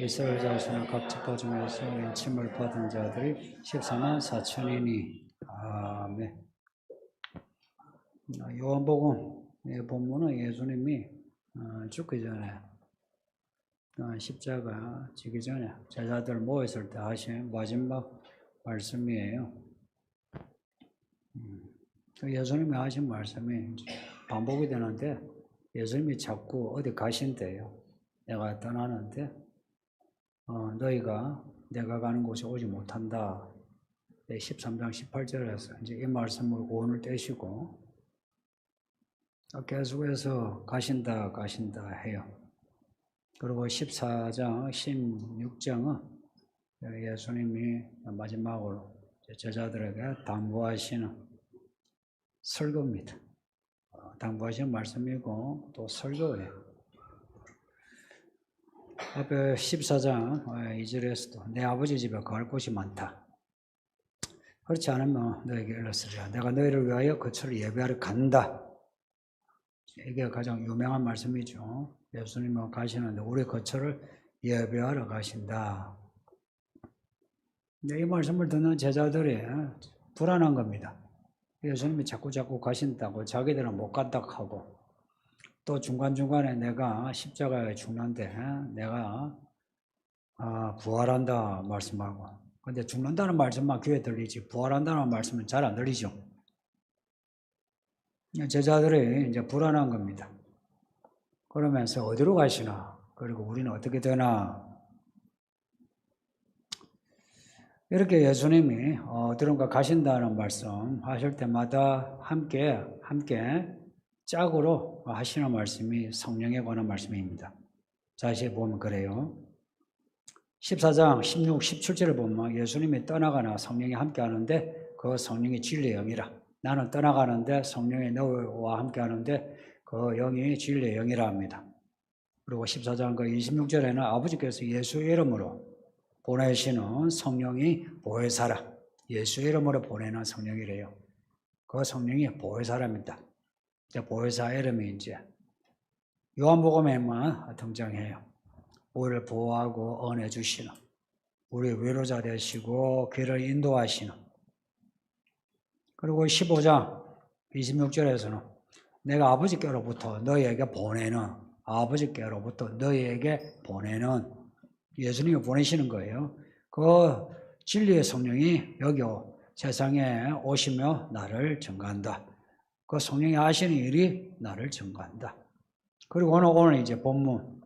이스라엘 자손의 각 지파 중에서 인침을 받은 자들이 14만 4천이니. 아멘. 요한복음 본문은 예수님이 죽기 전에 십자가 지기 전에 제자들 모였을 때 하신 마지막 말씀이에요. 예수님이 하신 말씀이 반복이 되는데 예수님이 자꾸 어디 가신대요. 내가 떠나는데 너희가 내가 가는 곳에 오지 못한다. 13장 18절에서 이제 이 말씀을 오늘 떼시고 계속해서 가신다 해요. 그리고 14장 16장은 예수님이 마지막으로 제자들에게 당부하시는 설교입니다. 당부하시는 말씀이고 또 설교예요. 앞에 14장 2절에서도 내 아버지 집에 갈 곳이 많다. 그렇지 않으면 너에게 일렀으리라. 내가 너희를 위하여 거처를 예배하러 간다. 이게 가장 유명한 말씀이죠. 예수님은 가시는데 우리 거처를 예배하러 가신다. 이 말씀을 듣는 제자들이 불안한 겁니다. 예수님이 자꾸 가신다고 자기들은 못 간다고 하고 또 중간중간에 내가 십자가에 죽는데 내가 부활한다 말씀하고 근데 죽는다는 말씀만 귀에 들리지 부활한다는 말씀은 잘 안 들리죠. 제자들이 이제 불안한 겁니다. 그러면서 어디로 가시나? 그리고 우리는 어떻게 되나? 이렇게 예수님이 어디론가 가신다는 말씀 하실 때마다 함께 짝으로 하시는 말씀이 성령에 관한 말씀입니다. 자세히 보면 그래요. 14장 16, 17절을 보면 예수님이 떠나가나 성령이 함께 하는데 그 성령이 진리의 영이라. 나는 떠나가는데 성령이 너와 함께 하는데 그 영이 진리의 영이라 합니다. 그리고 14장 그 26절에는 아버지께서 예수의 이름으로 보내시는 성령이 보혜사라. 예수의 이름으로 보내는 성령이래요. 그 성령이 보혜사랍니다. 보혜사 이름이 이제 요한복음에만 등장해요. 우리를 보호하고 은혜 주시는, 우리 위로자 되시고 길을 인도하시는. 그리고 15장 26절에서는 내가 아버지께로부터 너희에게 보내는, 아버지께로부터 너희에게 보내는 예수님이 보내시는 거예요. 그 진리의 성령이 여기 세상에 오시며 나를 증거한다. 그 성령이 하시는 일이 나를 증거한다. 그리고 오늘 이제 본문,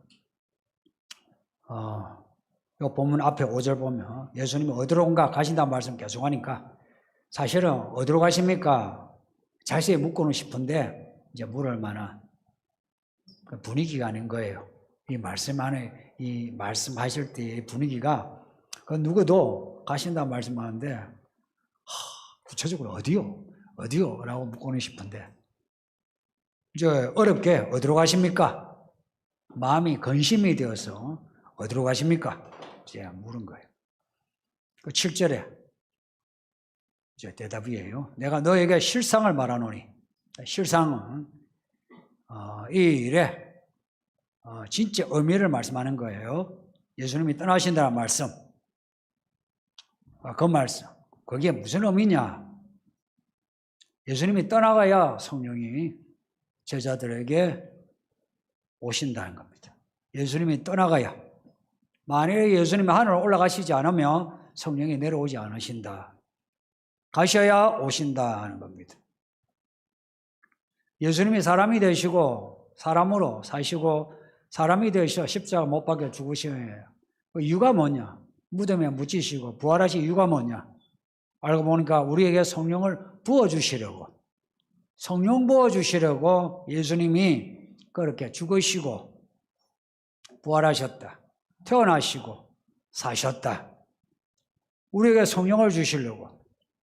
이 본문 앞에 5절 보면 예수님이 어디론가 가신다는 말씀 계속 하니까 사실은 어디로 가십니까? 자세히 묻고는 싶은데 이제 물을 만한 그 분위기가 아닌 거예요. 이 말씀 안에 이 말씀하실 때의 분위기가 그 누구도 가신다는 말씀하는데 구체적으로 어디요? 라고 묻고는 싶은데 이제 어렵게 어디로 가십니까? 마음이 근심이 되어서 어디로 가십니까? 이제 물은 거예요. 그 7절에 이제 대답이에요. 내가 너에게 실상을 말하노니 실상은 이 일에 진짜 의미를 말씀하는 거예요. 예수님이 떠나신다는 말씀. 그 말씀. 그게 무슨 의미냐? 예수님이 떠나가야 성령이 제자들에게 오신다는 겁니다. 예수님이 떠나가야. 만약에 예수님이 하늘로 올라가시지 않으면 성령이 내려오지 않으신다. 가셔야 오신다 하는 겁니다. 예수님이 사람이 되시고 사람으로 사시고 사람이 되셔 십자가 못 박혀 죽으시는 그 이유가 뭐냐? 무덤에 묻히시고 부활하신 이유가 뭐냐? 알고 보니까 우리에게 성령을 부어주시려고 성령 부어주시려고 예수님이 그렇게 죽으시고 부활하셨다. 태어나시고 사셨다. 우리에게 성령을 주시려고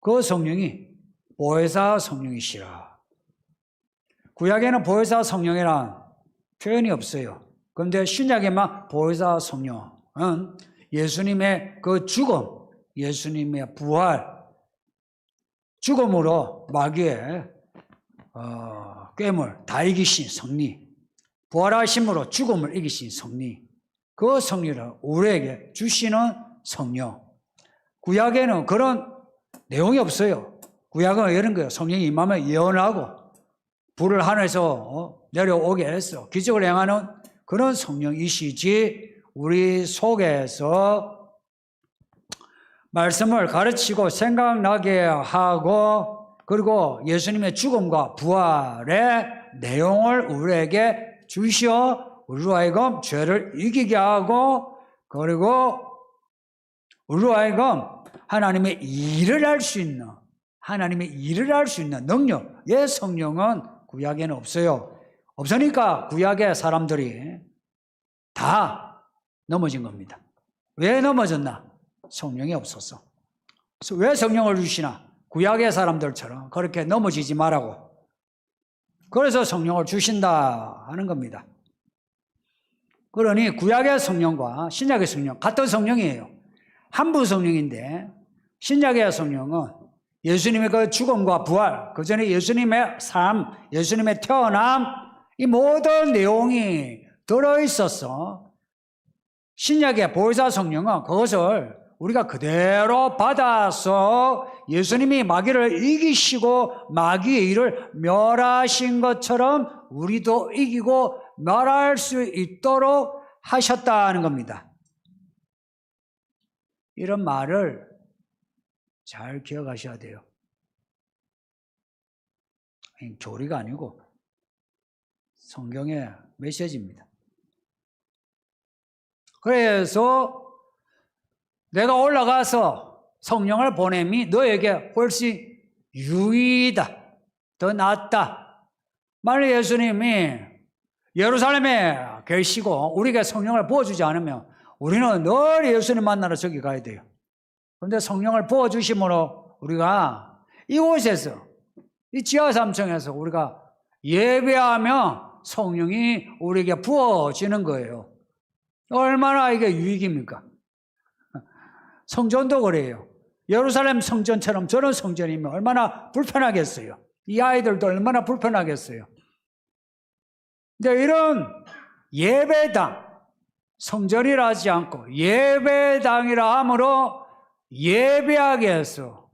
그 성령이 보혜사 성령이시라. 구약에는 보혜사 성령이란 표현이 없어요. 그런데 신약에만 보혜사 성령은 예수님의 그 죽음, 예수님의 부활, 죽음으로 마귀의 꾀물 다 이기신 성리, 부활하심으로 죽음을 이기신 성리, 그 성령을 우리에게 주시는 성령. 구약에는 그런 내용이 없어요. 구약은 이런 거예요. 성령이 임하면 예언하고 불을 하늘에서 내려오게 해서 기적을 행하는 그런 성령이시지, 우리 속에서 말씀을 가르치고 생각나게 하고 그리고 예수님의 죽음과 부활의 내용을 우리에게 주시어 우리로 하여금 죄를 이기게 하고 그리고 우리로 하여금 하나님의 일을 할 수 있는, 하나님의 일을 할 수 있는 능력의 성령은 구약에는 없어요. 없으니까 구약의 사람들이 다 넘어진 겁니다. 왜 넘어졌나? 성령이 없었어. 왜 성령을 주시나? 구약의 사람들처럼 그렇게 넘어지지 말라고. 그래서 성령을 주신다 하는 겁니다. 그러니 구약의 성령과 신약의 성령 같은 성령이에요. 한부 성령인데 신약의 성령은 예수님의 그 죽음과 부활, 그 전에 예수님의 삶, 예수님의 태어남, 이 모든 내용이 들어있어서 신약의 보혜사 성령은 그것을 우리가 그대로 받아서 예수님이 마귀를 이기시고 마귀의 일을 멸하신 것처럼 우리도 이기고 멸할 수 있도록 하셨다는 겁니다. 이런 말을 잘 기억하셔야 돼요. 교리가 아니고 성경의 메시지입니다. 그래서 내가 올라가서 성령을 보냄이 너에게 훨씬 유의다, 더 낫다. 만약 예수님이 예루살렘에 계시고 우리에게 성령을 부어주지 않으면 우리는 늘 예수님 만나러 저기 가야 돼요. 그런데 성령을 부어주심으로 우리가 이곳에서, 이 지하 3층에서 우리가 예배하면 성령이 우리에게 부어지는 거예요. 얼마나 이게 유익입니까? 성전도 그래요. 예루살렘 성전처럼 저런 성전이면 얼마나 불편하겠어요. 이 아이들도 얼마나 불편하겠어요. 근데 이런 예배당, 성전이라 하지 않고 예배당이라 함으로 예배하게 해서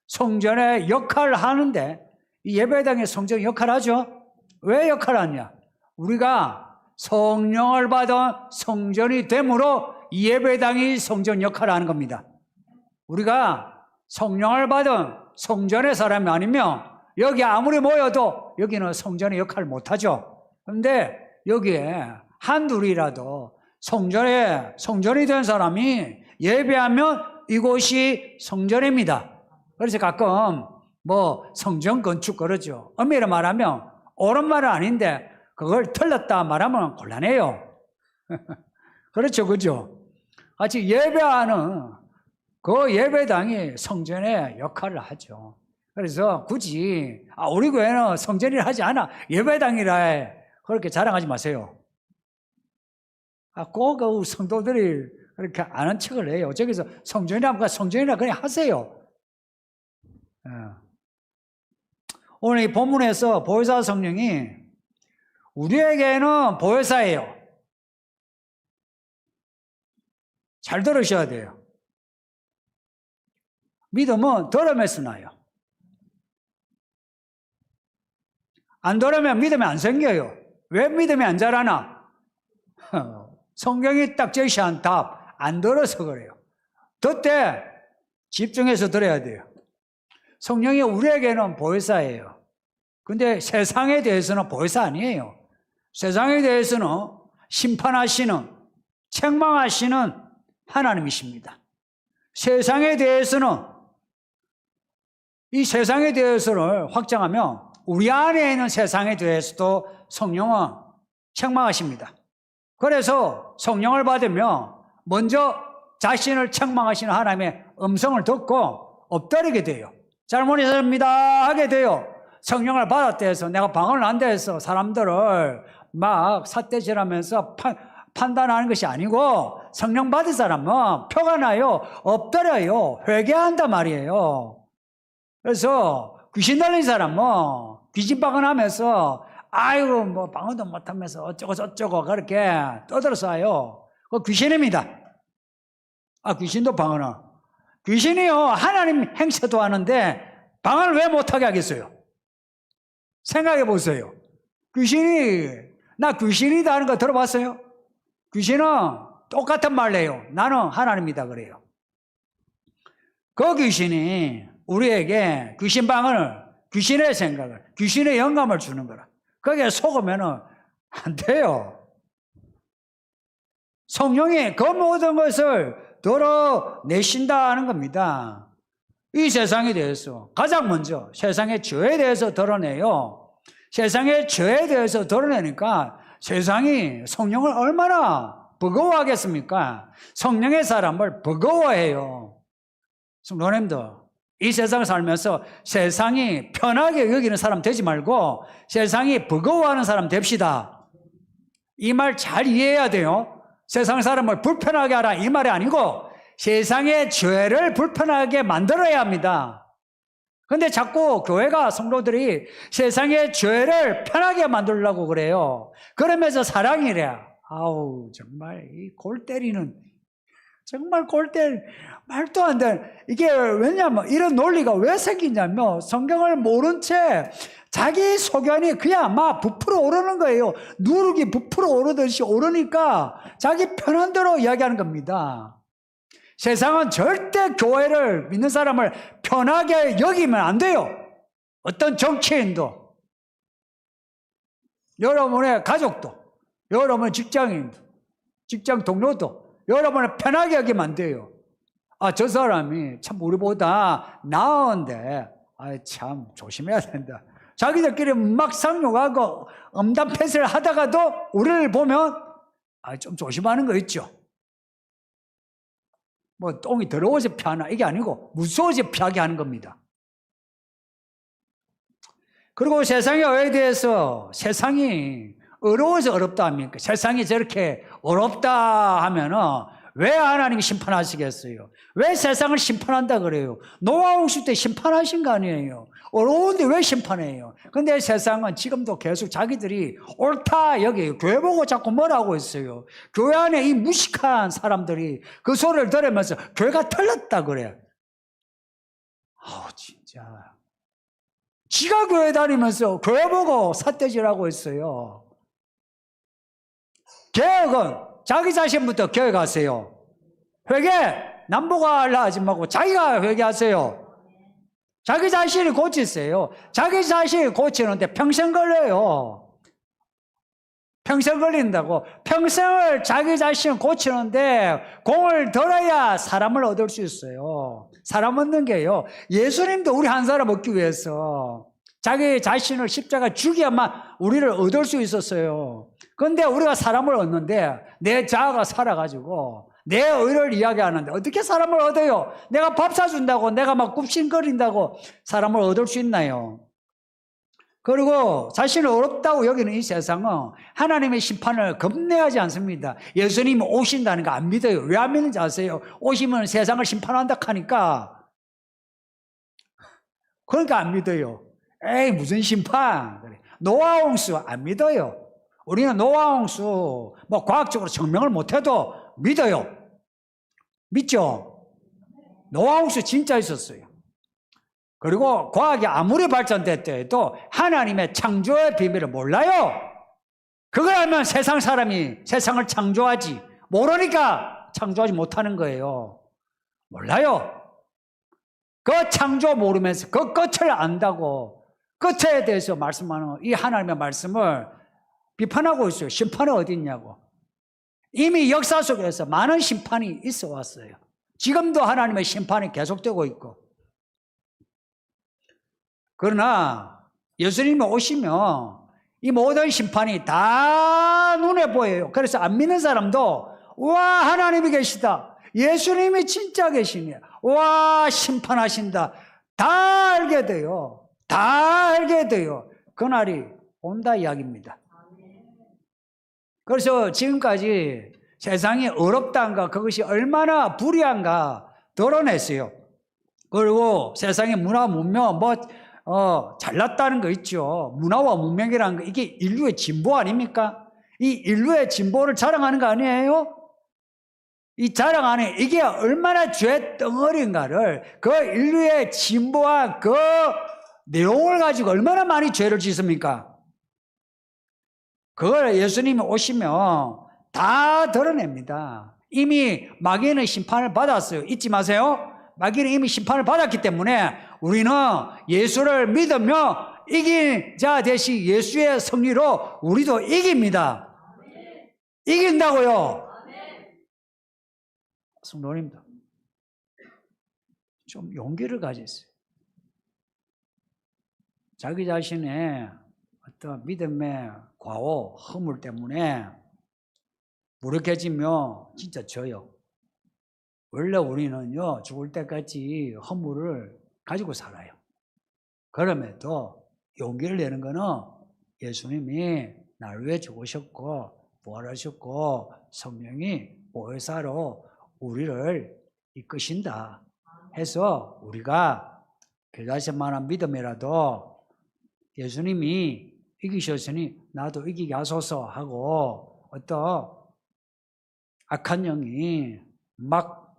성전의 역할을 하는데, 이 예배당의 성전 역할을 하죠. 왜 역할을 하냐? 우리가 성령을 받은 성전이 되므로 이 예배당이 성전 역할을 하는 겁니다. 우리가 성령을 받은 성전의 사람이 아니면 여기 아무리 모여도 여기는 성전의 역할을 못하죠. 그런데 여기에 한둘이라도 성전이 된 사람이 예배하면 이곳이 성전입니다. 그래서 가끔 성전 건축 그러죠. 엄밀히 말하면 옳은 말은 아닌데 그걸 틀렸다 말하면 곤란해요. 그렇죠, 그죠? 같이 예배하는 그 예배당이 성전의 역할을 하죠. 그래서 굳이 우리 교회는 성전이라 하지 않아, 예배당이라 해, 그렇게 자랑하지 마세요. 꼭 성도들이 그렇게 아는 척을 해요. 저기서 성전이라 그냥 하세요. 오늘 이 본문에서 보혜사 성령이 우리에게는 보혜사예요. 잘 들으셔야 돼요. 믿음은 들음에서 나요. 안 들으면 믿음이 안 생겨요. 왜 믿음이 안 자라나? 성경이 딱 제시한 답 안 들어서 그래요. 그때 집중해서 들어야 돼요. 성령이 우리에게는 보혜사예요. 근데 세상에 대해서는 보혜사 아니에요. 세상에 대해서는 심판하시는, 책망하시는 하나님이십니다. 세상에 대해서는, 이 세상에 대해서를 확장하면 우리 안에 있는 세상에 대해서도 성령은 책망하십니다. 그래서 성령을 받으면 먼저 자신을 책망하시는 하나님의 음성을 듣고 엎드리게 돼요. 잘못했습니다 하게 돼요. 성령을 받았다 해서 내가 방언을 한다 해서 사람들을 막 삿대질하면서 판단하는 것이 아니고, 성령 받은 사람은 표가 나요. 엎드려요. 회개한단 말이에요. 그래서 귀신 들린 사람은 귀신방언하면서 아이고 방언도 못하면서 어쩌고 저쩌고 그렇게 떠들어서 와요. 그 귀신입니다. 귀신도 방언아. 귀신이요, 하나님 행세도 하는데 방언을 왜 못하게 하겠어요? 생각해 보세요. 나 귀신이다 하는 거 들어봤어요? 귀신은 똑같은 말을 해요. 나는 하나님이다 그래요. 그 귀신이 우리에게 귀신 방언을, 귀신의 생각을, 귀신의 영감을 주는 거라. 거기에 속으면 안 돼요. 성령이 그 모든 것을 드러내신다는 겁니다. 이 세상에 대해서 가장 먼저 세상의 죄에 대해서 드러내요. 세상의 죄에 대해서 드러내니까 세상이 성령을 얼마나 버거워하겠습니까? 성령의 사람을 버거워해요. 성도님들, 이 세상을 살면서 세상이 편하게 여기는 사람 되지 말고 세상이 버거워하는 사람 됩시다. 이 말 잘 이해해야 돼요. 세상 사람을 불편하게 하라 이 말이 아니고 세상의 죄를 불편하게 만들어야 합니다. 그런데 자꾸 교회가 성도들이 세상의 죄를 편하게 만들려고 그래요. 그러면서 사랑이래. 아우 정말 이 골 때리는, 정말 골 때리는 말도 안 되는, 이게 왜냐면 이런 논리가 왜 생기냐면 성경을 모른 채 자기 소견이 그냥 막 부풀어 오르는 거예요. 누룩이 부풀어 오르듯이 오르니까 자기 편한 대로 이야기하는 겁니다. 세상은 절대 교회를 믿는 사람을 편하게 여기면 안 돼요. 어떤 정치인도, 여러분의 가족도, 여러분의 직장인도, 직장 동료도 여러분을 편하게 여기면 안 돼요. 저 사람이 참 우리보다 나은데 참 조심해야 된다. 자기들끼리 막 상욕하고 엄담패스를 하다가도 우리를 보면 좀 조심하는 거 있죠. 뭐 똥이 더러워서 피하나 이게 아니고 무서워서 피하게 하는 겁니다. 그리고 세상의 의에 대해서 세상이 어려워서 어렵다 합니까? 세상이 저렇게 어렵다 하면은 왜 하나님이 심판하시겠어요? 왜 세상을 심판한다 그래요? 노아 홍수 때 심판하신 거 아니에요? 어려운데 왜 심판해요? 근데 세상은 지금도 계속 자기들이 옳다 여기에요. 교회 보고 자꾸 뭐라고 했어요? 교회 안에 이 무식한 사람들이 그 소리를 들으면서 교회가 틀렸다 그래. 진짜. 지가 교회 다니면서 교회 보고 삿대질하고 있어요. 개혁은 자기 자신부터 개혁하세요. 회개 남보가 하려 하지 말고 자기가 회개하세요. 자기 자신을 고치세요. 자기 자신을 고치는데 평생 걸려요. 평생 걸린다고. 평생을 자기 자신을 고치는데 공을 들어야 사람을 얻을 수 있어요. 사람 얻는 게요. 예수님도 우리 한 사람 얻기 위해서 자기 자신을 십자가 죽여야만 우리를 얻을 수 있었어요. 그런데 우리가 사람을 얻는데 내 자아가 살아가지고 내 의를 이야기하는데 어떻게 사람을 얻어요? 내가 밥 사준다고 내가 막 굽신거린다고 사람을 얻을 수 있나요? 그리고 자신을 어렵다고 여기는 이 세상은 하나님의 심판을 겁내하지 않습니다. 예수님이 오신다는 거 안 믿어요. 왜 안 믿는지 아세요? 오시면 세상을 심판한다 하니까. 그러니까 안 믿어요. 에이 무슨 심판. 노아 홍수 안 믿어요. 우리는 노아 홍수 뭐 과학적으로 증명을 못해도 믿어요. 믿죠? 노아 홍수 진짜 있었어요. 그리고 과학이 아무리 발전됐다 해도 하나님의 창조의 비밀을 몰라요. 그걸 알면 세상 사람이 세상을 창조하지, 모르니까 창조하지 못하는 거예요. 몰라요. 그 창조 모르면서 그 끝을 안다고 끝에 대해서 말씀하는 이 하나님의 말씀을 비판하고 있어요. 심판은 어디 있냐고. 이미 역사 속에서 많은 심판이 있어 왔어요. 지금도 하나님의 심판이 계속되고 있고. 그러나 예수님이 오시면 이 모든 심판이 다 눈에 보여요. 그래서 안 믿는 사람도 와 하나님이 계시다. 예수님이 진짜 계시네. 와 심판하신다. 다 알게 돼요. 다 알게 돼요. 그날이 온다 이야기입니다. 그래서 지금까지 세상이 어렵다는가 그것이 얼마나 불의한가 드러냈어요. 그리고 세상의 문화 문명 잘났다는 거 있죠. 문화와 문명이라는 거 이게 인류의 진보 아닙니까? 이 인류의 진보를 자랑하는 거 아니에요? 이 자랑 안에 이게 얼마나 죄 덩어리인가를 그 인류의 진보한 그 내용을 가지고 얼마나 많이 죄를 짓습니까? 그걸 예수님이 오시면 다 드러냅니다. 이미 마귀는 심판을 받았어요. 잊지 마세요. 마귀는 이미 심판을 받았기 때문에 우리는 예수를 믿으며 이긴 자 대신 예수의 승리로 우리도 이깁니다. 이긴다고요. 성도님들, 좀 용기를 가지세요. 자기 자신의 어떤 믿음의 과오, 허물 때문에 무력해지면 진짜 져요. 원래 우리는요, 죽을 때까지 허물을 가지고 살아요. 그럼에도 용기를 내는 거는 예수님이 날 위해 죽으셨고, 부활하셨고, 성령이 보혜사로 우리를 이끄신다 해서 우리가 겨자씨만한 믿음이라도 예수님이 이기셨으니 나도 이기게 하소서 하고 어떤 악한 영이 막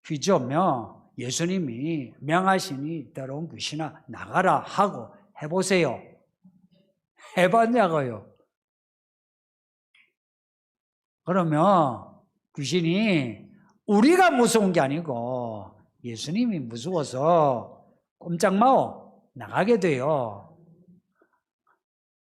휘저으며 예수님이 명하시니 더러운 귀신아 나가라 하고 해보세요. 해봤냐고요. 그러면 귀신이 우리가 무서운 게 아니고 예수님이 무서워서 꼼짝마오 나가게 돼요.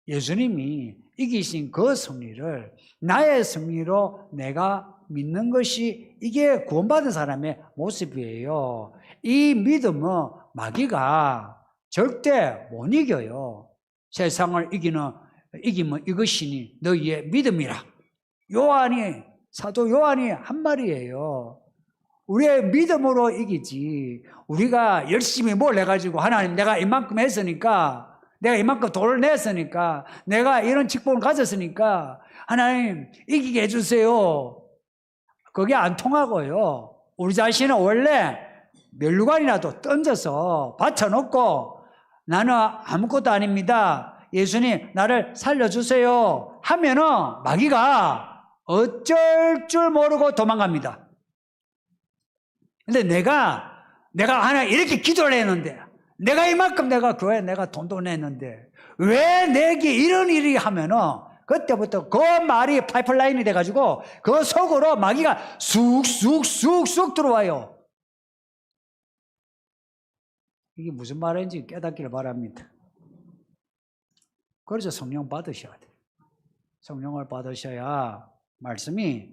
예수님이 이기신 그 승리를 나의 승리로 내가 믿는 것이 이게 구원받은 사람의 모습이에요. 이 믿음은 마귀가 절대 못 이겨요. 세상을 이기면 이것이니 너희의 믿음이라. 사도 요한이 한 말이에요. 우리의 믿음으로 이기지. 우리가 열심히 뭘 해가지고 하나님 내가 이만큼 했으니까 내가 이만큼 돈을 냈으니까 내가 이런 직분을 가졌으니까 하나님 이기게 해주세요. 그게 안 통하고요. 우리 자신은 원래 멸류관이라도 던져서 받쳐놓고 나는 아무것도 아닙니다. 예수님 나를 살려주세요 하면은 마귀가 어쩔 줄 모르고 도망갑니다. 근데 내가 하나 이렇게 기도를 했는데 내가 이만큼 내가 교회에 내가 돈도 냈는데 왜 내게 이런 일이 하면은 그때부터 그 말이 파이프라인이 돼가지고 그 속으로 마귀가 쑥쑥 들어와요. 이게 무슨 말인지 깨닫기를 바랍니다. 그래서 성령 받으셔야 돼요. 성령을 받으셔야 말씀이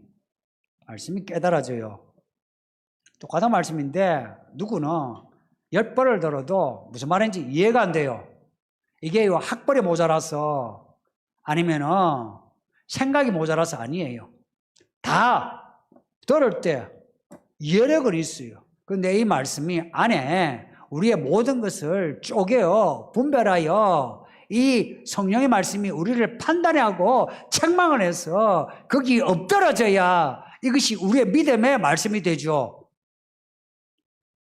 깨달아져요. 똑같은 말씀인데 누구는 10번을 들어도 무슨 말인지 이해가 안 돼요. 이게 학벌이 모자라서 아니면은 생각이 모자라서 아니에요. 다 들을 때 이해력은 있어요. 그런데 이 말씀이 안에 우리의 모든 것을 쪼개어 분별하여 이 성령의 말씀이 우리를 판단하고 책망을 해서 거기 엎드러져야 이것이 우리의 믿음의 말씀이 되죠.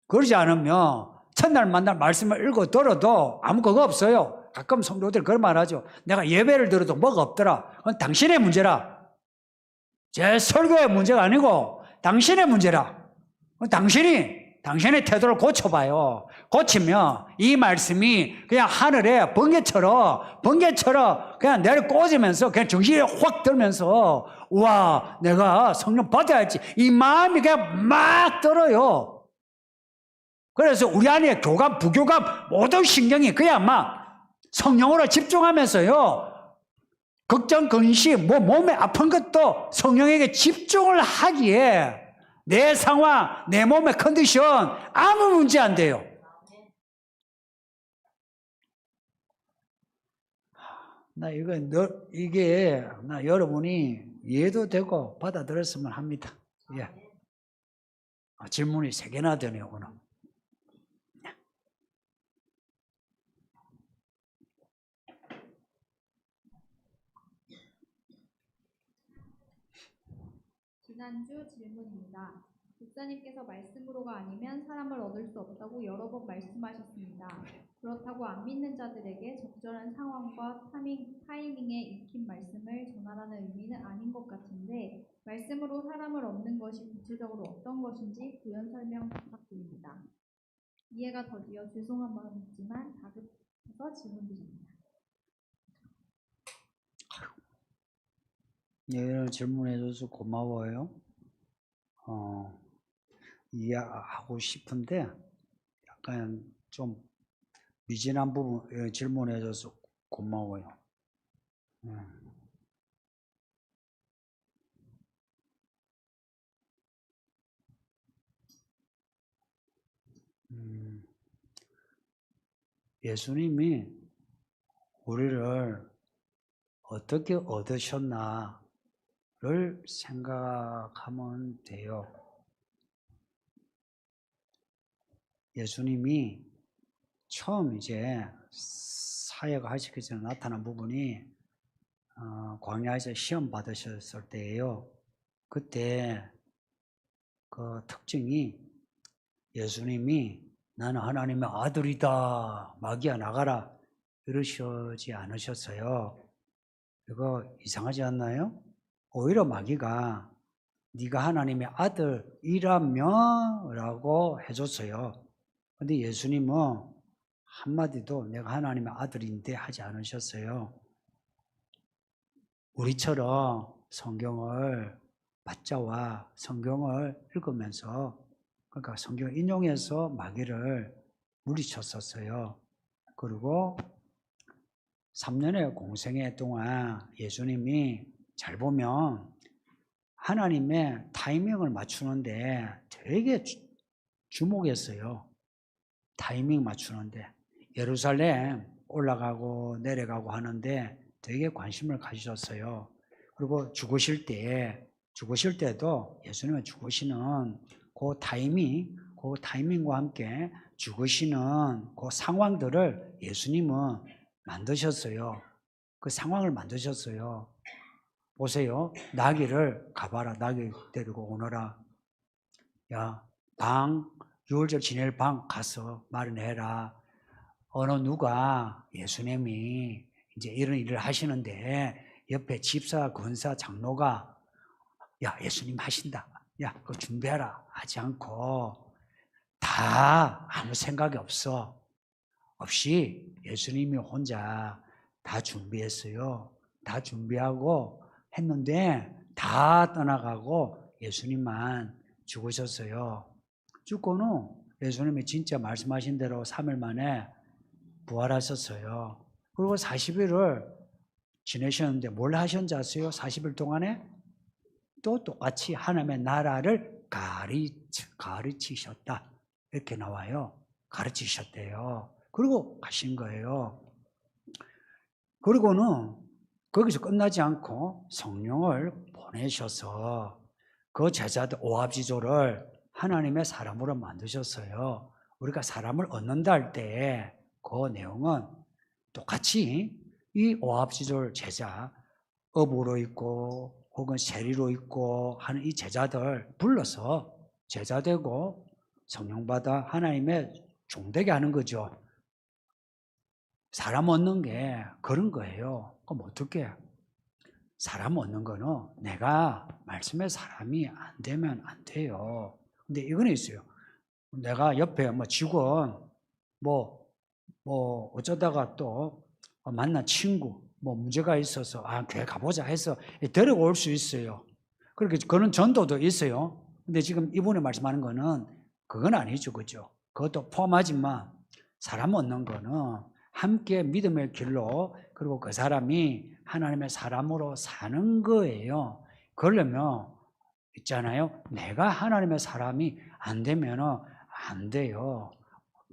그러지 않으면 첫날 만날 말씀을 읽어 들어도 아무 그거 없어요. 가끔 성도들 그런 말 하죠. 내가 예배를 들어도 뭐가 없더라. 그건 당신의 문제라. 제 설교의 문제가 아니고 당신의 문제라. 당신의 태도를 고쳐봐요. 고치면 이 말씀이 그냥 하늘에 번개처럼 그냥 내려 꽂으면서 그냥 정신이 확 들면서 우와 내가 성령 받아야지 이 마음이 그냥 막 들어요. 그래서 우리 안에 교감, 부교감 모든 신경이 그냥 막 성령으로 집중하면서요. 걱정, 근심, 몸에 아픈 것도 성령에게 집중을 하기에 내 상황, 내 몸의 컨디션 아무 문제 안 돼요. 여러분이 이해도 되고 받아들였으면 합니다. 예. 질문이 3개나 되네요, 오늘. 지난주 질문입니다. 목사님께서 말씀으로가 아니면 사람을 얻을 수 없다고 여러 번 말씀하셨습니다. 그렇다고 안 믿는 자들에게 적절한 상황과 타이밍에 익힌 말씀을 전하라는 의미는 아닌 것 같은데 말씀으로 사람을 얻는 것이 구체적으로 어떤 것인지 부연 설명 부탁드립니다. 이해가 더디어 죄송한 마음이지만 다급해서 질문드립니다. 예, 질문해줘서 고마워요. 이해하고 싶은데 약간 좀 미진한 부분 질문해줘서 고마워요. 예수님이 우리를 어떻게 얻으셨나를 생각하면 돼요. 예수님이 처음 이제 사역을 하시기 전에 나타난 부분이 광야에서 시험 받으셨을 때예요. 그때 그 특징이 예수님이 나는 하나님의 아들이다, 마귀야 나가라 이러시지 않으셨어요. 이거 이상하지 않나요? 오히려 마귀가 네가 하나님의 아들이라며 라고 해줬어요. 근데 예수님은 한마디도 내가 하나님의 아들인데 하지 않으셨어요. 우리처럼 성경을 받자와 성경을 읽으면서 그러니까 성경을 인용해서 마귀를 물리쳤었어요. 그리고 3년의 공생애 동안 예수님이 잘 보면 하나님의 타이밍을 맞추는데 되게 주목했어요. 타이밍 맞추는데 예루살렘 올라가고 내려가고 하는데 되게 관심을 가지셨어요. 그리고 죽으실 때도 예수님은 죽으시는 그 타이밍과 함께 죽으시는 그 상황들을 예수님은 만드셨어요. 그 상황을 만드셨어요. 보세요. 나귀를 가봐라. 나귀 데리고 오너라. 야, 유월절 지낼 방 가서 마련해라. 어느 누가 예수님이 이제 이런 일을 하시는데 옆에 집사, 권사, 장로가 야, 예수님 하신다. 야, 그거 준비해라. 하지 않고 다 아무 생각이 없이 예수님이 혼자 다 준비했어요. 다 준비하고 했는데 다 떠나가고 예수님만 죽으셨어요. 죽고는 예수님이 진짜 말씀하신 대로 3일 만에 부활하셨어요. 그리고 40일을 지내셨는데 뭘 하셨는지 아세요? 40일 동안에 또 똑같이 하나님의 나라를 가르치셨다. 이렇게 나와요. 가르치셨대요. 그리고 가신 거예요. 그리고는 거기서 끝나지 않고 성령을 보내셔서 그 제자들 오합지졸을 하나님의 사람으로 만드셨어요. 우리가 사람을 얻는다 할 때 그 내용은 똑같이 이 오합지졸 제자, 업으로 있고 혹은 세리로 있고 하는 이 제자들 불러서 제자되고 성령받아 하나님의 종되게 하는 거죠. 사람 얻는 게 그런 거예요. 그럼 어떻게? 사람 얻는 거는 내가 말씀의 사람이 안 되면 안 돼요. 근데 이거는 있어요. 내가 옆에 직원, 어쩌다가 또 만난 친구, 문제가 있어서, 교회 가보자 해서 데리고 올 수 있어요. 그렇게, 그런 전도도 있어요. 근데 지금 이분이 말씀하는 거는 그건 아니죠. 그죠? 그것도 포함하지만 사람 얻는 거는 함께 믿음의 길로 그리고 그 사람이 하나님의 사람으로 사는 거예요. 그러려면 있잖아요. 내가 하나님의 사람이 안 되면 안 돼요.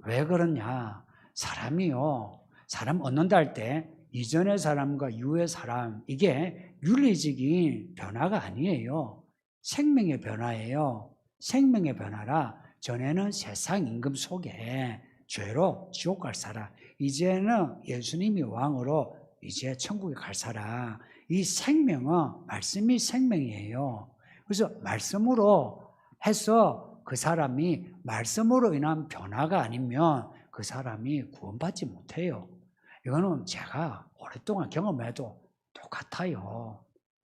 왜 그러냐? 사람 얻는다 할 때 이전의 사람과 이후의 사람 이게 윤리적인 변화가 아니에요. 생명의 변화예요. 생명의 변화라 전에는 세상 임금 속에 죄로 지옥 갈 사람, 이제는 예수님이 왕으로 이제 천국에 갈 사람. 이 생명은 말씀이 생명이에요. 그래서 말씀으로 해서 그 사람이 말씀으로 인한 변화가 아니면 그 사람이 구원받지 못해요. 이거는 제가 오랫동안 경험해도 똑같아요.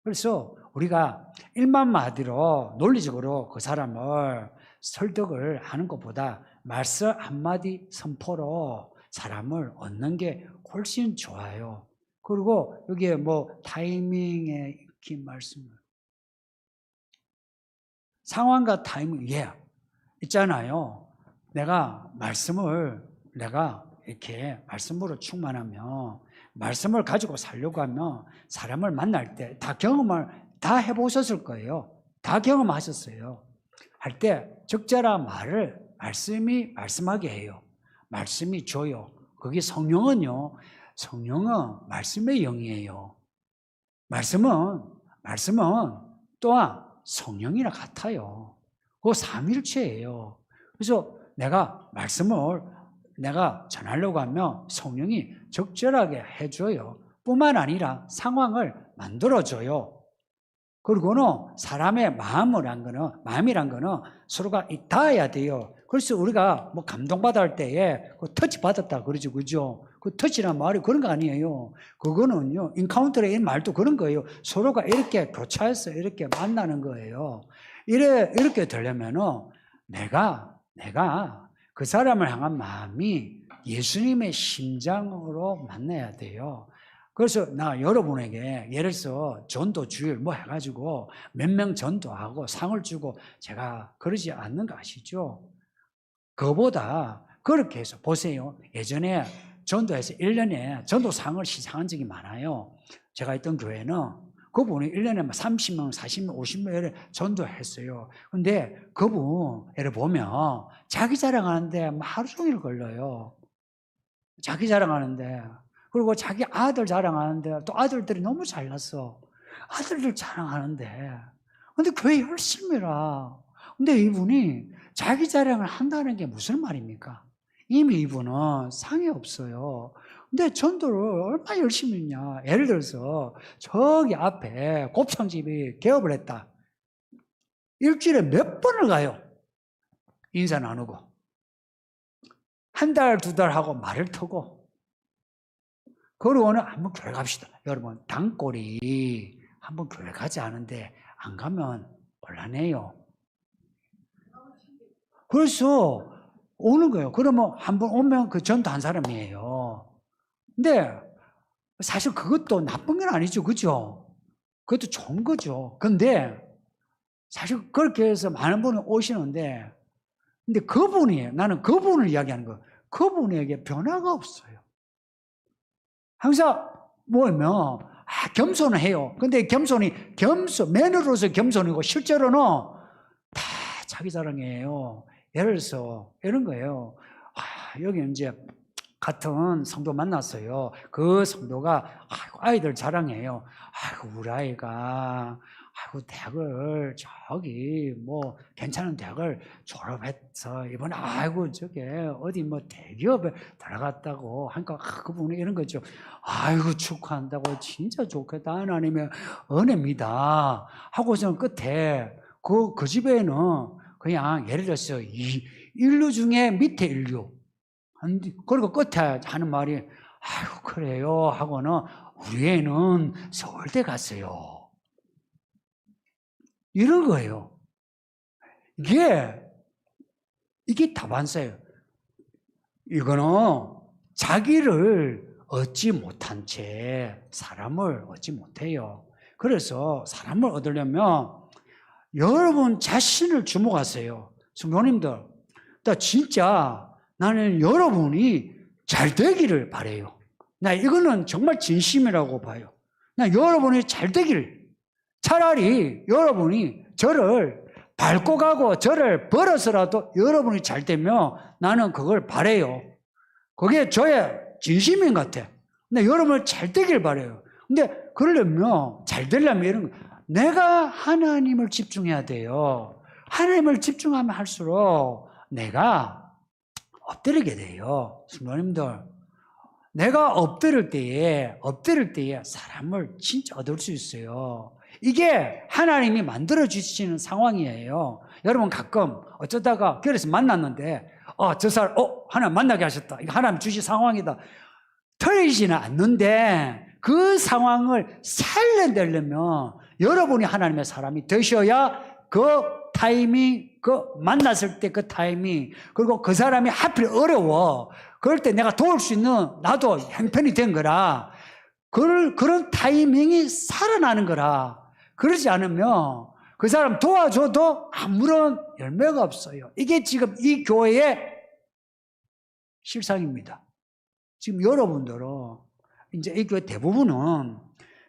그래서 우리가 일만마디로 논리적으로 그 사람을 설득을 하는 것보다 말씀 한마디 선포로 사람을 얻는 게 훨씬 좋아요. 그리고 여기에 뭐 타이밍에 긴 말씀을 상황과 타이밍, 있잖아요. 내가 이렇게 말씀으로 충만하면 말씀을 가지고 살려고 하면 사람을 만날 때 다 경험을 다 해보셨을 거예요. 다 경험하셨어요. 할 때 적절한 말을 말씀이 말씀하게 해요. 말씀이 줘요. 거기 성령은 말씀의 영이에요. 말씀은 또한 성령이랑 같아요. 그거 삼일체예요. 그래서 내가 말씀을 내가 전하려고 하면 성령이 적절하게 해줘요. 뿐만 아니라 상황을 만들어줘요. 그리고는 사람의 마음이란 거는 서로가 닿아야 돼요. 그래서 우리가 뭐 감동받아 할 때에 그 터치 받았다 그러죠. 그죠? 그 터치란 말이 그런 거 아니에요. 그거는요, 인카운터라는 말도 그런 거예요. 서로가 이렇게 교차해서 이렇게 만나는 거예요. 이렇게 되려면은 내가 그 사람을 향한 마음이 예수님의 심장으로 만나야 돼요. 그래서 나 여러분에게 예를 들어서 전도 주일 뭐 해가지고 몇 명 전도하고 상을 주고 제가 그러지 않는 거 아시죠? 그거보다 그렇게 해서 보세요. 예전에 전도해서 1년에 전도상을 시상한 적이 많아요. 제가 있던 교회는 그분이 1년에 30명, 40명, 50명 이렇게 전도했어요. 근데 그분 예를 보면 자기 자랑하는데 하루 종일 걸려요. 자기 자랑하는데. 그리고 자기 아들 자랑하는데 또 아들들이 너무 잘났어. 아들들 자랑하는데. 근데 교회 열심히라. 근데 이분이 자기 자랑을 한다는 게 무슨 말입니까? 이미 이분은 상이 없어요. 근데 전도를 얼마나 열심히 했냐. 예를 들어서 저기 앞에 곱창집이 개업을 했다. 일주일에 몇 번을 가요. 인사 나누고. 한 달, 두 달 하고 말을 터고. 그러고는 한번 교회 갑시다. 여러분, 단골이 한번 교회 가지 않은데 안 가면 곤란해요. 그래서 오는 거예요. 그러면 한번 오면 그 전도한 사람이에요. 근데 사실 그것도 나쁜 건 아니죠. 그죠? 그것도 좋은 거죠. 근데 사실 그렇게 해서 많은 분이 오시는데 근데 나는 그분을 이야기하는 거예요. 그분에게 변화가 없어요. 항상 뭐냐면 겸손은 해요. 근데 매너로서 겸손이고 실제로는 다 자기 자랑이에요. 예를 들어서 이런 거예요. 여기 이제 같은 성도 만났어요. 그 성도가 아이들 자랑해요. 우리 아이가 대학을 저기 뭐 괜찮은 대학을 졸업해서 이번에 저게 어디 뭐 대기업에 들어갔다고 하니까 그분이 이런 거죠. 축하한다고 진짜 좋겠다. 하나님의 은혜입니다. 하고서는 끝에 그 집에는 그냥 예를 들어서 인류 중에 밑에 인류. 그리고 끝에 하는 말이 그래요 하고는 우리 애는 서울대 갔어요. 이런 거예요. 이게 다반사예요. 이거는 자기를 얻지 못한 채 사람을 얻지 못해요. 그래서 사람을 얻으려면 여러분 자신을 주목하세요. 성도님들, 진짜 나는 여러분이 잘 되기를 바라요. 나 이거는 정말 진심이라고 봐요. 나 여러분이 잘 되기를. 차라리 여러분이 저를 밟고 가고 저를 벌어서라도 여러분이 잘 되면 나는 그걸 바라요. 그게 저의 진심인 것 같아. 근데 여러분을 잘 되길 바라요. 근데 그러려면 잘 되려면 이런 거, 내가 하나님을 집중해야 돼요. 하나님을 집중하면 할수록 내가 엎드리게 돼요. 성도님들, 내가 엎드릴 때에 사람을 진짜 얻을 수 있어요. 이게 하나님이 만들어주시는 상황이에요. 여러분 가끔 어쩌다가 교회에서 만났는데 저 사람 하나님 만나게 하셨다. 이거 하나님 주신 상황이다. 틀리지는 않는데 그 상황을 살려내려면 여러분이 하나님의 사람이 되셔야 그 타이밍, 그 만났을 때 그 타이밍, 그리고 그 사람이 하필 어려워. 그럴 때 내가 도울 수 있는 나도 형편이 된 거라. 그런 타이밍이 살아나는 거라. 그러지 않으면 그 사람 도와줘도 아무런 열매가 없어요. 이게 지금 이 교회의 실상입니다. 지금 여러분들은 이제 이 교회 대부분은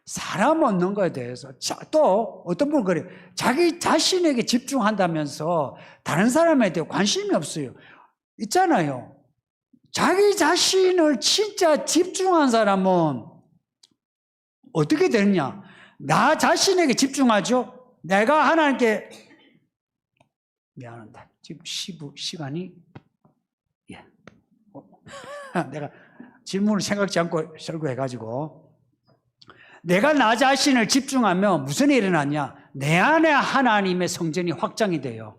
사람 얻는 거에 대해서 또 어떤 분은 그래요. 자기 자신에게 집중한다면서 다른 사람에 대해 관심이 없어요. 있잖아요. 자기 자신을 진짜 집중한 사람은 어떻게 되느냐? 나 자신에게 집중하죠. 내가 하나님께 미안합니다. 지금 시간이 내가 질문을 생각지 않고 설교해가지고 내가 나 자신을 집중하면 무슨 일이 일어나냐? 내 안에 하나님의 성전이 확장이 돼요.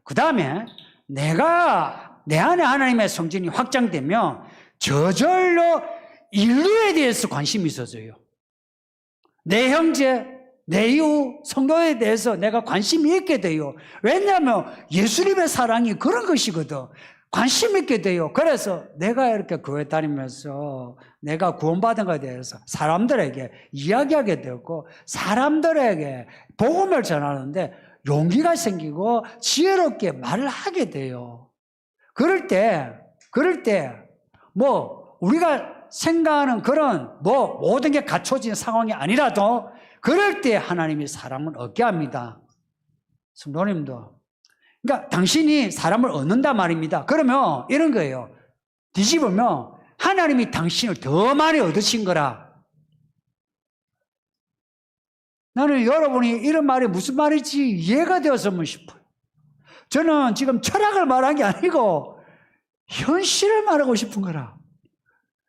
그 다음에 내가 내 안에 하나님의 성전이 확장되면 저절로 인류에 대해서 관심이 있어져요. 내 형제, 내 이웃, 성도에 대해서 내가 관심이 있게 돼요. 왜냐하면 예수님의 사랑이 그런 것이거든. 관심 있게 돼요. 그래서 내가 이렇게 교회 다니면서 내가 구원받은 것에 대해서 사람들에게 이야기하게 되고 사람들에게 복음을 전하는데 용기가 생기고 지혜롭게 말을 하게 돼요. 그럴 때 뭐 우리가 생각하는 그런 뭐 모든 게 갖춰진 상황이 아니라도 그럴 때 하나님이 사람을 얻게 합니다. 성도님도. 그러니까 당신이 사람을 얻는단 말입니다. 그러면 이런 거예요. 뒤집으면 하나님이 당신을 더 많이 얻으신 거라. 나는 여러분이 이런 말이 무슨 말인지 이해가 되었으면 싶어요. 저는 지금 철학을 말한 게 아니고 현실을 말하고 싶은 거라.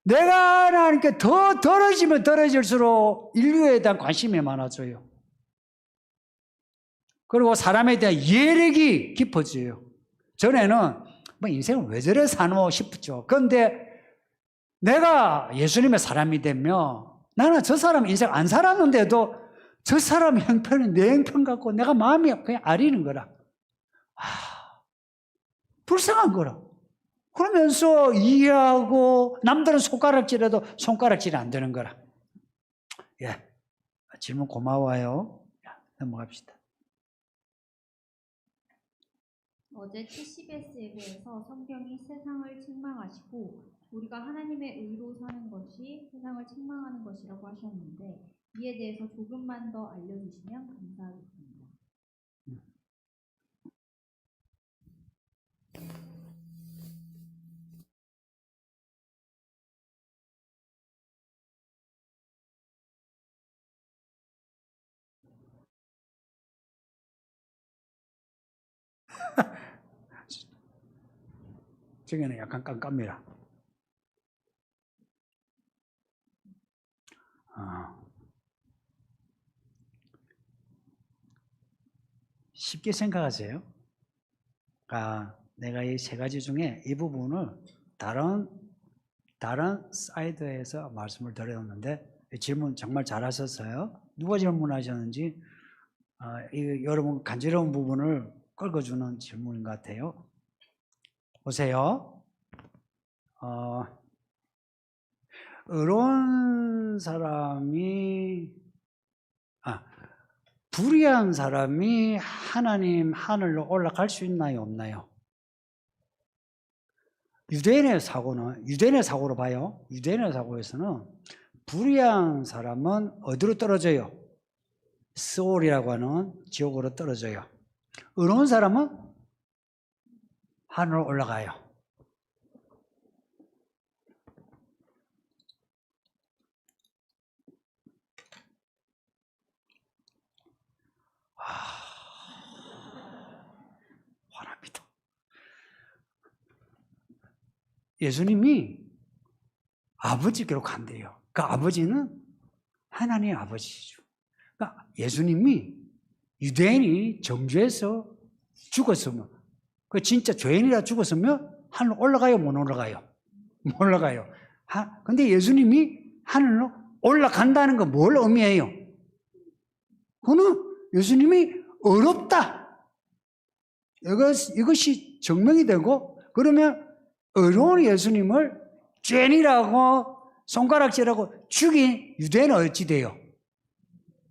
내가 하나님께 더 떨어지면 떨어질수록 인류에 대한 관심이 많아져요. 그리고 사람에 대한 이해력이 깊어져요. 전에는 뭐 인생을 왜 저래 사노 싶었죠. 그런데 내가 예수님의 사람이 되면 나는 저 사람 인생 안 살았는데도 저 사람 형편은 내 형편 같고 내가 마음이 그냥 아리는 거라. 불쌍한 거라. 그러면서 이해하고 남들은 손가락질해도 손가락질이 안 되는 거라. 예, 질문 고마워요. 넘어갑시다. 어제 TCBS 예배에서 성경이 세상을 책망하시고 우리가 하나님의 의로 사는 것이 세상을 책망하는 것이라고 하셨는데 이에 대해서 조금만 더 알려주시면 감사하겠습니다. 저기는 약간 깜깜이라. 쉽게 생각하세요. 내가 이 세 가지 중에 이 부분을 다른 사이드에서 말씀을 드렸는데 질문 정말 잘하셨어요. 누가 질문하셨는지 여러분 간지러운 부분을 긁어주는 질문인 것 같아요. 보세요. 의로운 사람이 불의한 사람이 하나님 하늘로 올라갈 수 있나요, 없나요? 유대인의 사고로 봐요. 유대인의 사고에서는 불의한 사람은 어디로 떨어져요? 스올이라고 하는 지옥으로 떨어져요. 의로운 사람은 하늘로 올라가요. 화납니다. 예수님이 아버지께로 간대요. 그 아버지는 하나님의 아버지죠. 그러니까 예수님이 유대인이 정죄해서 죽었으면, 그 진짜 죄인이라 죽었으면 하늘로 올라가요, 못 올라가요? 못 올라가요. 근데 예수님이 하늘로 올라간다는 건 뭘 의미해요? 그는 예수님이 어렵다. 이것이 증명이 되고, 그러면 어려운 예수님을 죄인이라고 손가락질하고 죽인 유대인은 어찌 돼요?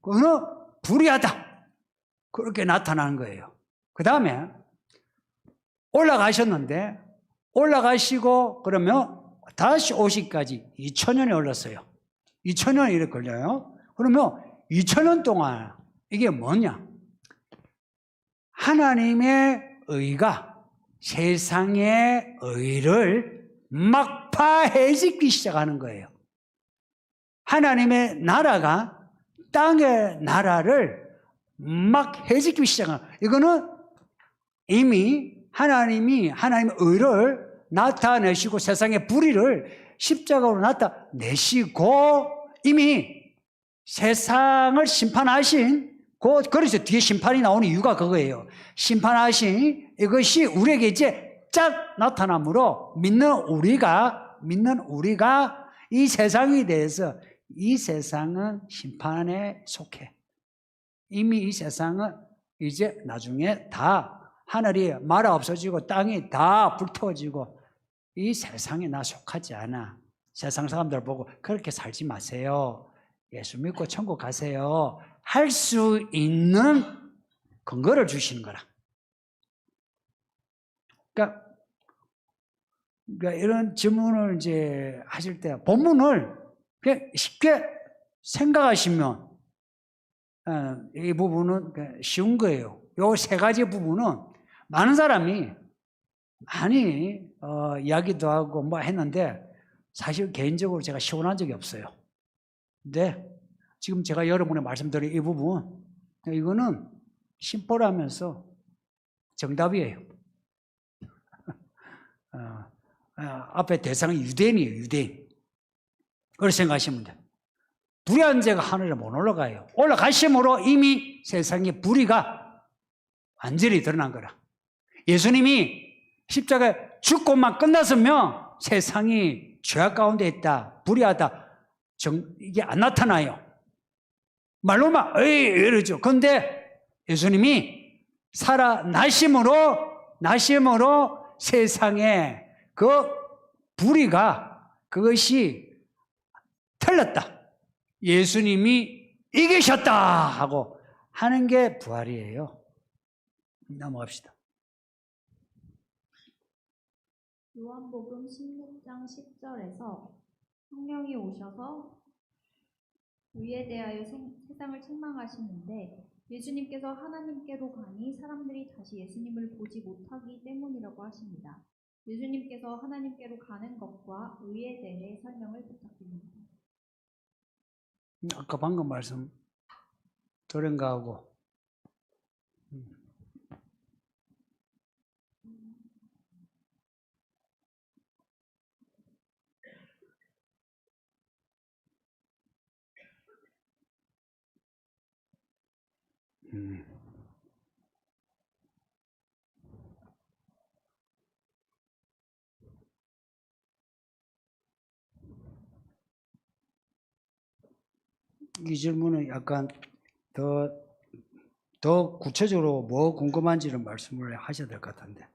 그는 불의하다. 그렇게 나타나는 거예요. 그 다음에 올라가셨는데, 올라가시고 그러면 다시 오시기까지 2000년이 흘렀어요. 2000년이 이렇게 걸려요. 그러면 2000년 동안 이게 뭐냐? 하나님의 의가 세상의 의를 막파해지기 시작하는 거예요. 하나님의 나라가 땅의 나라를 막 해지기 시작하는 거예요. 이거는 이미 하나님의 의를 나타내시고 세상의 불의를 십자가로 나타내시고 이미 세상을 심판하신, 그래서 뒤에 심판이 나오는 이유가 그거예요. 심판하신 이것이 우리에게 이제 쫙 나타나므로 믿는 우리가 이 세상에 대해서, 이 세상은 심판에 속해. 이미 이 세상은 이제 나중에 다 하늘이 말아 없어지고 땅이 다 불태워지고 이 세상에 나 속하지 않아. 세상 사람들 보고 그렇게 살지 마세요. 예수 믿고 천국 가세요. 할 수 있는 근거를 주시는 거라. 그러니까 이런 질문을 이제 하실 때 본문을 그냥 쉽게 생각하시면 이 부분은 쉬운 거예요. 요 세 가지 부분은 많은 사람이 많이 이야기도 하고 뭐 했는데 사실 개인적으로 제가 시원한 적이 없어요. 근데 지금 제가 여러분에 말씀드린 이 부분, 이거는 심플하면서 정답이에요. 앞에 대상은 유대인이에요. 유대인. 그렇게 생각하시면 돼요. 불의한 자가 하늘에 못 올라가요. 올라가심으로 이미 세상의 불의가 완전히 드러난 거라. 예수님이 십자가에 죽고만 끝났으면 세상이 죄악 가운데 있다, 불의하다, 이게 안 나타나요. 말로만 이러죠. 그런데 예수님이 나심으로 세상에 그 불의가 그것이 틀렸다. 예수님이 이기셨다 하고 하는 게 부활이에요. 넘어갑시다. 요한복음 16장 10절에서 성령이 오셔서 의에 대하여 세상을 책망하시는데 예수님께서 하나님께로 가니 사람들이 다시 예수님을 보지 못하기 때문이라고 하십니다. 예수님께서 하나님께로 가는 것과 의에 대해 설명을 부탁드립니다. 아까 방금 말씀 들은 거하고 이 질문은 약간 더 구체적으로 뭐 궁금한지를 말씀을 하셔야 될 것 같은데.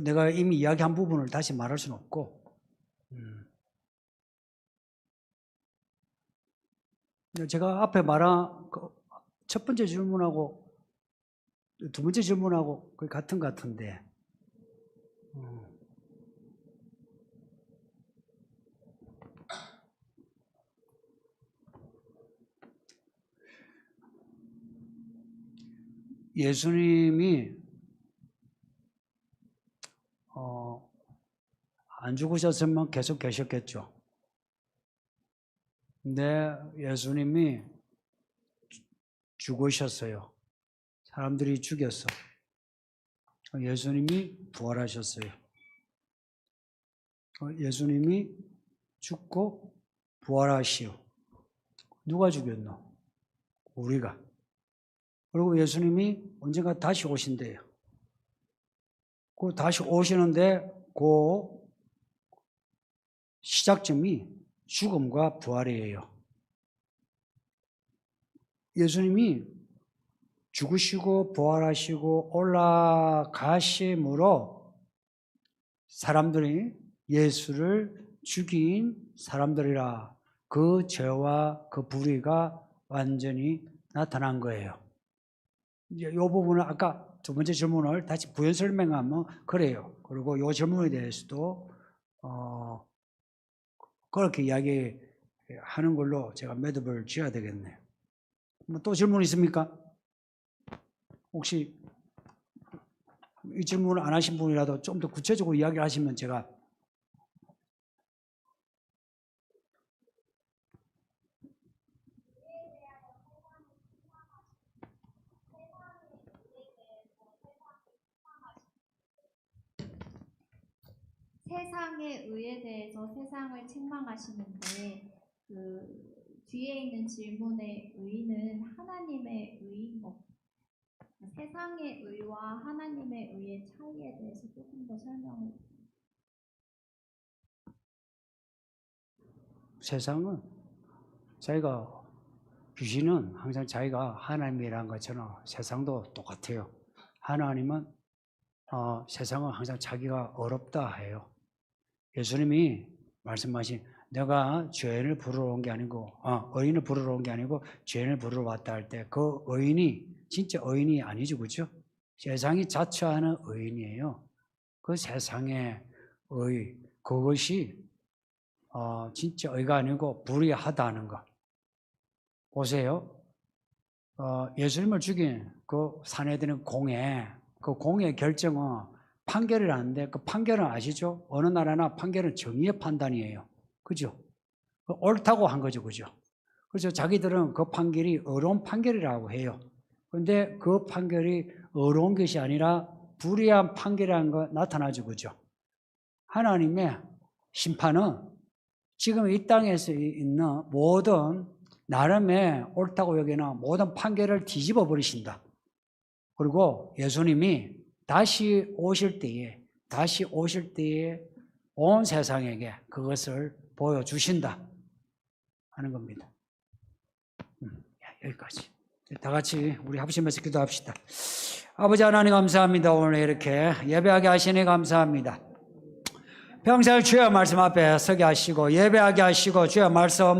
내가 이미 이야기한 부분을 다시 말할 수는 없고, 제가 앞에 말한 첫 번째 질문하고 두 번째 질문하고 거의 같은 것 같은데, 예수님이 안 죽으셨으면 계속 계셨겠죠. 근데 예수님이 죽으셨어요. 사람들이 죽였어. 예수님이 부활하셨어요. 예수님이 죽고 부활하시오. 누가 죽였노? 우리가. 그리고 예수님이 언젠가 다시 오신대요. 그 다시 오시는데 그 시작점이 죽음과 부활이에요. 예수님이 죽으시고 부활하시고 올라가심으로 사람들이 예수를 죽인 사람들이라 그 죄와 그 불의가 완전히 나타난 거예요. 이제 이 부분을 아까 두 번째 질문을 다시 부연 설명하면 그래요. 그리고 이 질문에 대해서도 그렇게 이야기하는 걸로 제가 매듭을 지어야 되겠네요. 뭐 또 질문 있습니까? 혹시 이 질문을 안 하신 분이라도 좀 더 구체적으로 이야기를 하시면 제가 세상의 의에 대해서 세상을 책망하시는데 그 뒤에 있는 질문의 의는 하나님의 의인 것. 세상의 의와 하나님의 의의 차이에 대해서 조금 더 설명을. 세상은 자기가 귀신은 항상 자기가 하나님이라는 것처럼 세상도 똑같아요. 하나님은 세상은 항상 자기가 어렵다 해요. 예수님이 말씀하신 내가 죄인을 부르러 온 게 아니고 의인을 부르러 온 게 아니고 죄인을 부르러 왔다 할 때 그 의인이 진짜 의인이 아니죠, 그렇죠? 세상이 자처하는 의인이에요. 그 세상의 의 그것이 진짜 의가 아니고 불의하다는 것. 보세요. 예수님을 죽인 그 사내들은 그 공의 결정은 판결을 하는데 그 판결은 아시죠? 어느 나라나 판결은 정의의 판단이에요. 그죠? 옳다고 한 거죠. 그죠? 그래서 자기들은 그 판결이 어려운 판결이라고 해요. 그런데 그 판결이 어려운 것이 아니라 불의한 판결이라는 거 나타나죠. 그죠? 하나님의 심판은 지금 이 땅에서 있는 모든 나름의 옳다고 여기는 모든 판결을 뒤집어 버리신다. 그리고 예수님이 다시 오실 때에 온 세상에게 그것을 보여주신다 하는 겁니다. 여기까지. 다 같이 우리 합심해서 기도합시다. 아버지 하나님 감사합니다. 오늘 이렇게 예배하게 하시니 감사합니다. 평생 주의 말씀 앞에 서게 하시고 예배하게 하시고 주의 말씀